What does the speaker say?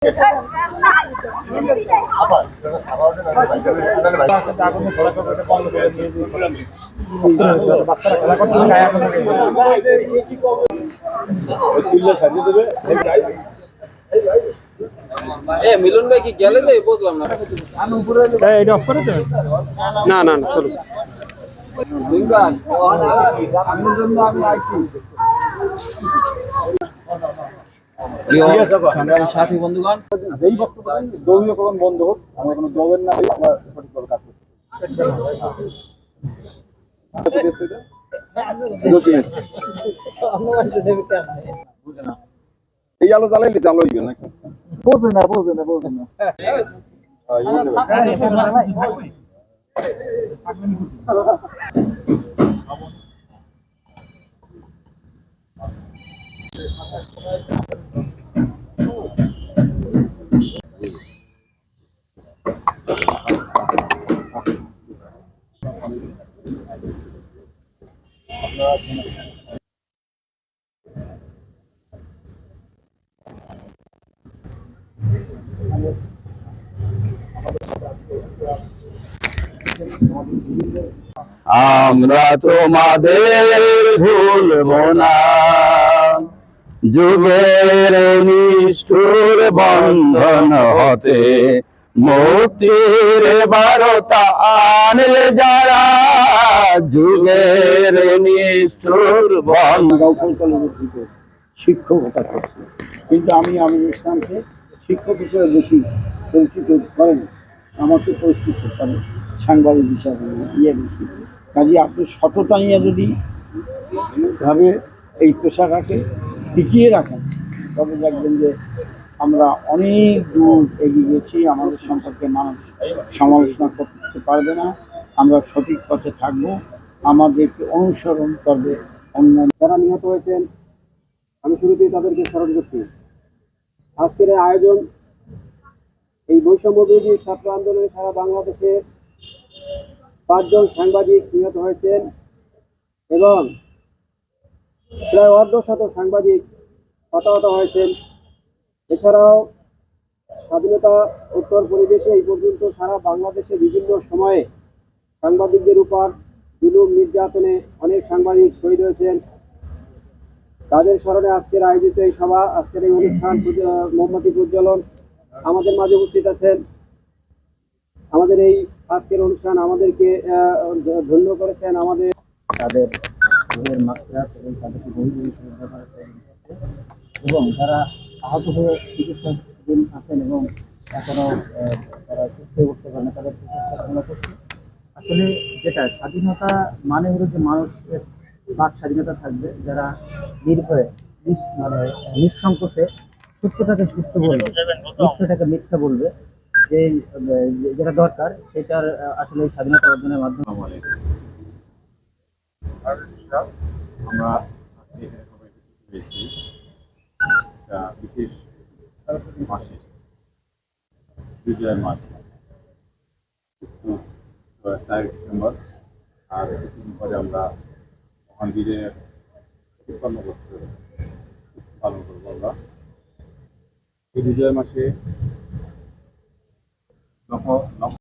মিলন ভাই কি গেলে তো বুঝলাম না। এটা অফ করে দেবেন? না না না, চলুন। সাথী বন্ধুগণ, যেই বক্তব্য দলীয় কখন বন্ধ হোক, আমরা কোনো দলের না আমরা সঠিকভাবে কাজ করতে এই আলো জ্বালাইলে চালু হইবে নাকি? বোঝে না। আমরা তোমাদের ভুলব না, যুগের নিষ্ঠুর বন্ধন হতে মুক্তির বারতা আনলে যারা, যুগের নিষ্ঠুর বন্ধন। শিক্ষকতা করছি, কিন্তু আমি ইসলামকে শিক্ষক হিসেবে বেশি পরিচিত করেন, আমাকে পরিচিত করতে সাংবাদিক হিসাবে বেশি। কাজে আপনি সততা নিয়ে যদি ভাবে এই পেশাটাকে টিকিয়ে রাখেন, তবে দেখবেন যে আমরা অনেক দূর এগিয়ে গেছি। আমাদের সম্পর্কে মানুষ সমালোচনা করতে পারবে না, আমরা সঠিক পথে থাকবো, আমাদেরকে অনুসরণ করবে অন্যান্য। যারা নিহত হয়েছেন, আমি শুরুতেই তাদেরকে স্মরণ করছি। আজকের এই আয়োজন এই বৈষম্য বিরোধী ছাত্র আন্দোলনে সারা বাংলাদেশে 5 জন সাংবাদিক নিহত হয়েছেন এবং প্রায় অর্ধশত সাংবাদিক হতাহত হয়েছেন। এছাড়াও স্বাধীনতা উত্তর পরিবেশে এই পর্যন্ত সারা বাংলাদেশে বিভিন্ন সময়ে সাংবাদিকদের উপর জুলুম নির্যাতনে অনেক সাংবাদিক শহীদ হয়েছেন। তাদের স্মরণে আজকের আয়োজিত এই সভা, আজকের এই অনুষ্ঠান মোমবাতি প্রজ্বলন। আমাদের মাঝে উপস্থিত আছেন। আমাদের এই আজকের অনুষ্ঠান আমাদেরকে ধন্য করেছেন। আমাদের তাদের এবং তাদেরকে এবং যারা আহত হয়ে চিকিৎসাধীন আছেন এবং এখনো তারা সুস্থ উঠতে পারে না, তাদের চিকিৎসা কামনা করছে। আসলে যেটা স্বাধীনতা মানে হলো যে মানুষের বাক স্বাধীনতা থাকবে, যারা নির্ভয়ে মানে নিঃসংকোচে সত্যটাকে সুস্থ বলবে, মিথ্যাটাকে মিথ্যা বলবে, যে যেটা দরকার সেটার আসলে স্বাধীনতা অর্জনের মাধ্যমে। আমরা বিশেষ মাসে বিজয় মাস 4 ডিসেম্বর, আর কিছুদিন পরে আমরা মহাবীরের 53 বছর পালন করবো। আমরা এই বিজয় মাসে